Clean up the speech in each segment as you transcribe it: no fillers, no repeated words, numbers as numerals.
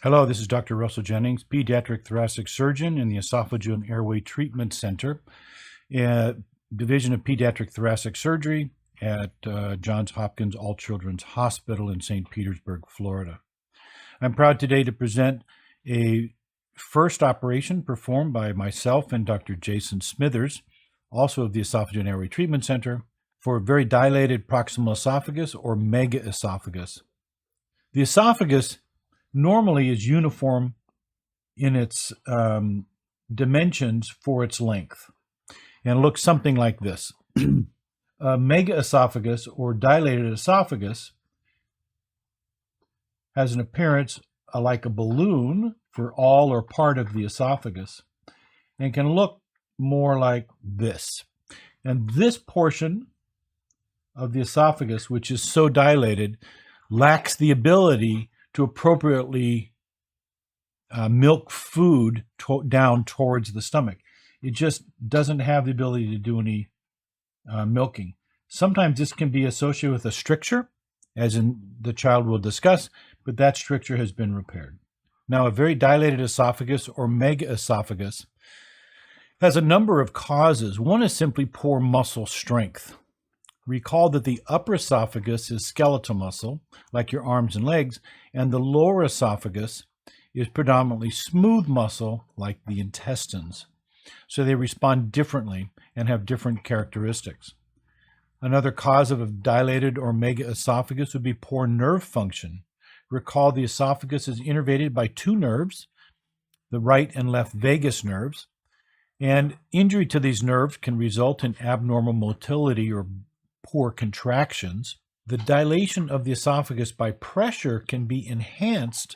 Hello, this is Dr. Russell Jennings, pediatric thoracic surgeon in the Esophageal and Airway Treatment Center, Division of Pediatric Thoracic Surgery at Johns Hopkins All Children's Hospital in St. Petersburg, Florida. I'm proud today to present a first operation performed by myself and Dr. Jason Smithers, also of the Esophageal and Airway Treatment Center, for a very dilated proximal esophagus or mega-esophagus. The esophagus normally is uniform in its dimensions for its length and looks something like this. A mega-esophagus or dilated esophagus has an appearance like a balloon for all or part of the esophagus and can look more like this. And this portion of the esophagus, which is so dilated, lacks the ability to appropriately milk food down towards the stomach. It just doesn't have the ability to do any milking. Sometimes this can be associated with a stricture, as in the child will discuss, but that stricture has been repaired. Now, a very dilated esophagus or mega-esophagus has a number of causes. One is simply poor muscle strength. Recall that the upper esophagus is skeletal muscle, like your arms and legs, and the lower esophagus is predominantly smooth muscle, like the intestines. So they respond differently and have different characteristics. Another cause of a dilated or mega-esophagus would be poor nerve function. Recall the esophagus is innervated by two nerves, the right and left vagus nerves, and injury to these nerves can result in abnormal motility or poor contractions. The dilation of the esophagus by pressure can be enhanced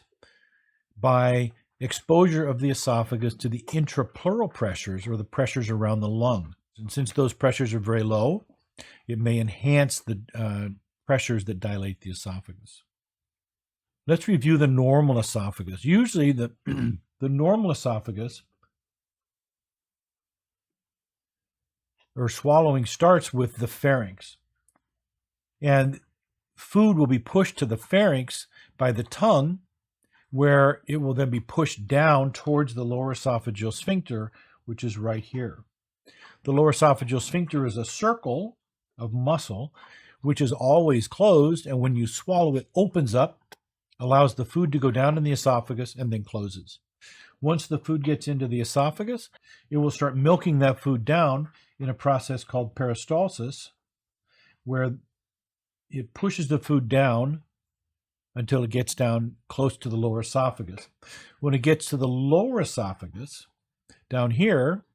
by exposure of the esophagus to the intrapleural pressures, or the pressures around the lung. And since those pressures are very low, it may enhance the pressures that dilate the esophagus. Let's review the normal esophagus. Usually the normal esophagus or swallowing starts with the pharynx. And food will be pushed to the pharynx by the tongue, where it will then be pushed down towards the lower esophageal sphincter, which is right here. The lower esophageal sphincter is a circle of muscle, which is always closed, and when you swallow, it opens up, allows the food to go down in the esophagus, and then closes. Once the food gets into the esophagus, it will start milking that food down in a process called peristalsis, where it pushes the food down until it gets down close to the lower esophagus. When it gets to the lower esophagus, down here,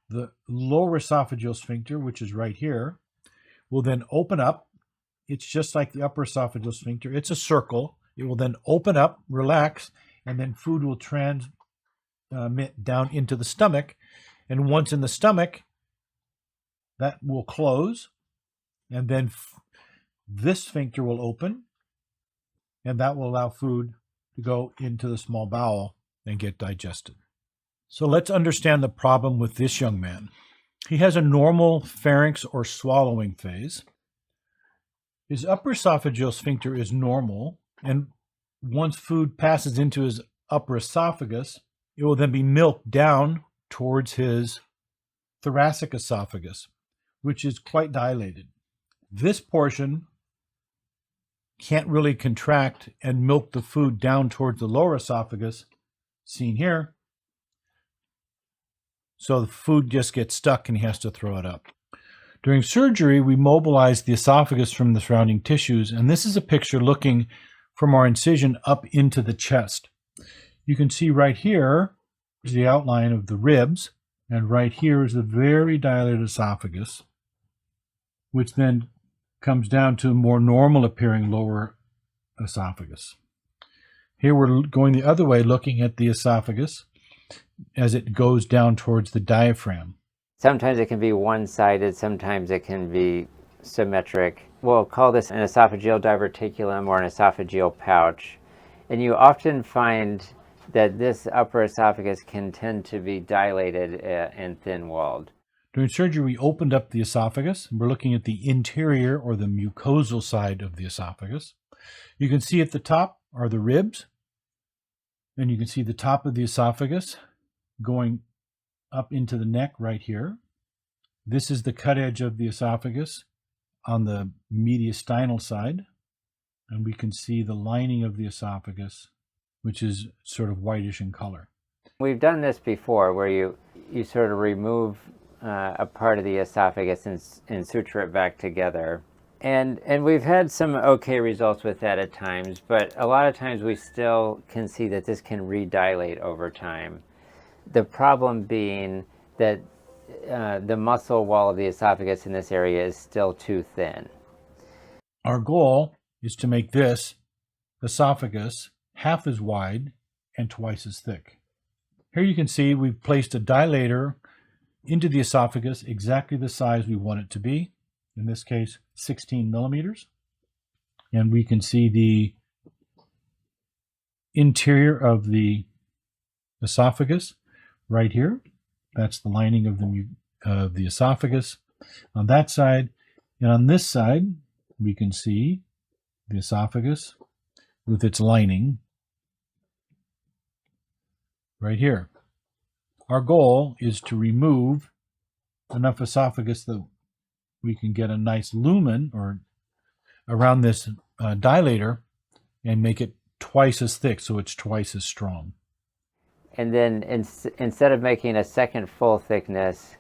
the lower esophageal sphincter, which is right here, will then open up. It's just like the upper esophageal sphincter. It's a circle. It will then open up, relax, and then food will transmit down into the stomach. And once in the stomach, that will close, and then this sphincter will open, and that will allow food to go into the small bowel and get digested. So let's understand the problem with this young man. He has a normal pharynx or swallowing phase. His upper esophageal sphincter is normal, and once food passes into his upper esophagus, it will then be milked down towards his thoracic esophagus, which is quite dilated. This portion can't really contract and milk the food down towards the lower esophagus, seen here. So the food just gets stuck and he has to throw it up. During surgery, we mobilize the esophagus from the surrounding tissues, and this is a picture looking from our incision up into the chest. You can see right here is the outline of the ribs, and right here is the very dilated esophagus, which then comes down to a more normal appearing lower esophagus. Here we're going the other way, looking at the esophagus as it goes down towards the diaphragm. Sometimes it can be one-sided, sometimes it can be symmetric. We'll call this an esophageal diverticulum or an esophageal pouch. And you often find that this upper esophagus can tend to be dilated and thin-walled. During surgery, we opened up the esophagus. We're looking at the interior or the mucosal side of the esophagus. You can see at the top are the ribs. And you can see the top of the esophagus going up into the neck right here. This is the cut edge of the esophagus on the mediastinal side. And we can see the lining of the esophagus, which is sort of whitish in color. We've done this before where you sort of remove a part of the esophagus and suture it back together. And we've had some okay results with that at times, but a lot of times we still can see that this can re-dilate over time. The problem being that the muscle wall of the esophagus in this area is still too thin. Our goal is to make this esophagus half as wide and twice as thick. Here you can see we've placed a dilator into the esophagus exactly the size we want it to be. In this case, 16 millimeters. And we can see the interior of the esophagus right here. That's the lining of the esophagus on that side. And on this side, we can see the esophagus with its lining right here. Our goal is to remove enough esophagus that we can get a nice lumen or around this dilator and make it twice as thick, so it's twice as strong. And then instead of making a second full thickness,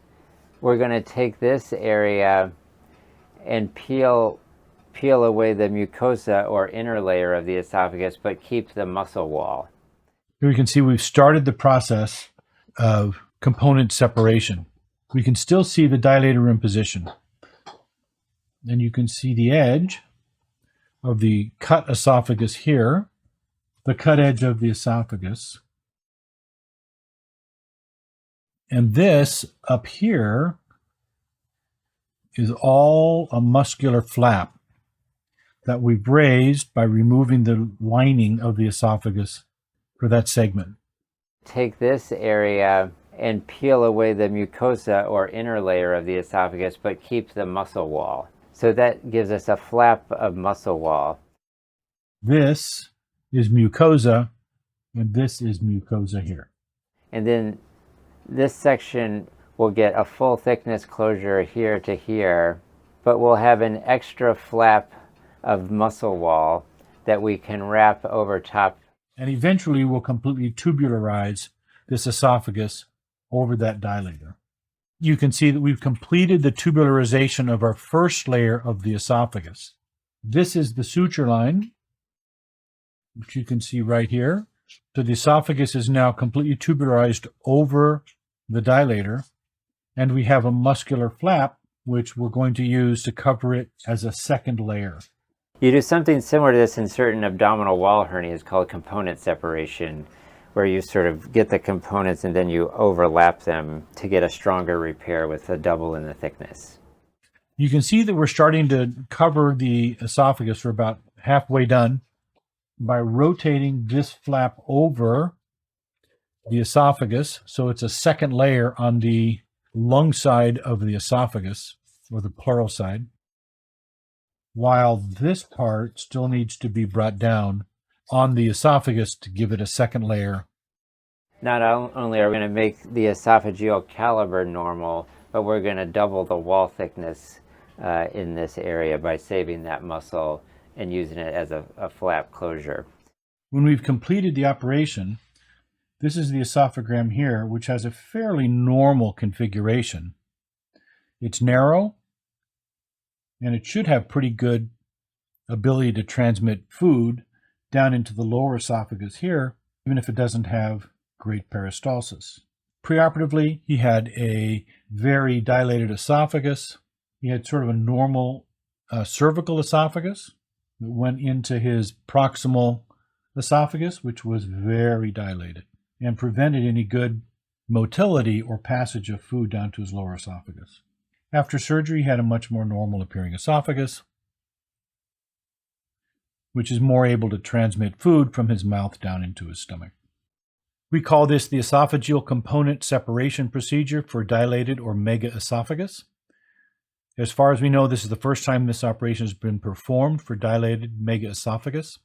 we're going to take this area and peel away the mucosa or inner layer of the esophagus, but keep the muscle wall. Here we can see we've started the process of component separation. We can still see the dilator in position. And you can see the edge of the cut esophagus here, the cut edge of the esophagus. And this up here is all a muscular flap that we've raised by removing the lining of the esophagus for that segment. Take this area and peel away the mucosa or inner layer of the esophagus, but keep the muscle wall. So that gives us a flap of muscle wall. This is mucosa, and this is mucosa here. And then this section will get a full thickness closure here to here, but we'll have an extra flap of muscle wall that we can wrap over top. And eventually we'll completely tubularize this esophagus over that dilator. You can see that we've completed the tubularization of our first layer of the esophagus. This is the suture line, which you can see right here. So the esophagus is now completely tubularized over the dilator, and we have a muscular flap, which we're going to use to cover it as a second layer. You do something similar to this in certain abdominal wall hernias called component separation, where you sort of get the components and then you overlap them to get a stronger repair with a double in the thickness. You can see that we're starting to cover the esophagus. We're about halfway done by rotating this flap over the esophagus. So it's a second layer on the lung side of the esophagus, or the pleural side, while this part still needs to be brought down on the esophagus to give it a second layer. Not only are we going to make the esophageal caliber normal, but we're going to double the wall thickness in this area by saving that muscle and using it as a flap closure. When we've completed the operation, this is the esophagram here, which has a fairly normal configuration. It's narrow, and it should have pretty good ability to transmit food down into the lower esophagus here, even if it doesn't have great peristalsis. Preoperatively, he had a very dilated esophagus. He had sort of a normal cervical esophagus that went into his proximal esophagus, which was very dilated and prevented any good motility or passage of food down to his lower esophagus. After surgery, he had a much more normal appearing esophagus, which is more able to transmit food from his mouth down into his stomach. We call this the esophageal component separation procedure for dilated or mega-esophagus. As far as we know, this is the first time this operation has been performed for dilated mega-esophagus.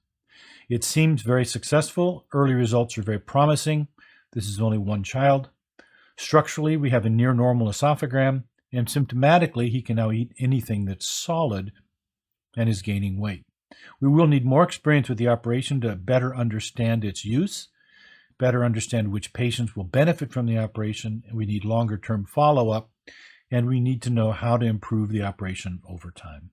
It seems very successful. Early results are very promising. This is only one child. Structurally, we have a near normal esophagram, and symptomatically, he can now eat anything that's solid and is gaining weight. We will need more experience with the operation to better understand its use, better understand which patients will benefit from the operation, and we need longer term follow-up, and we need to know how to improve the operation over time.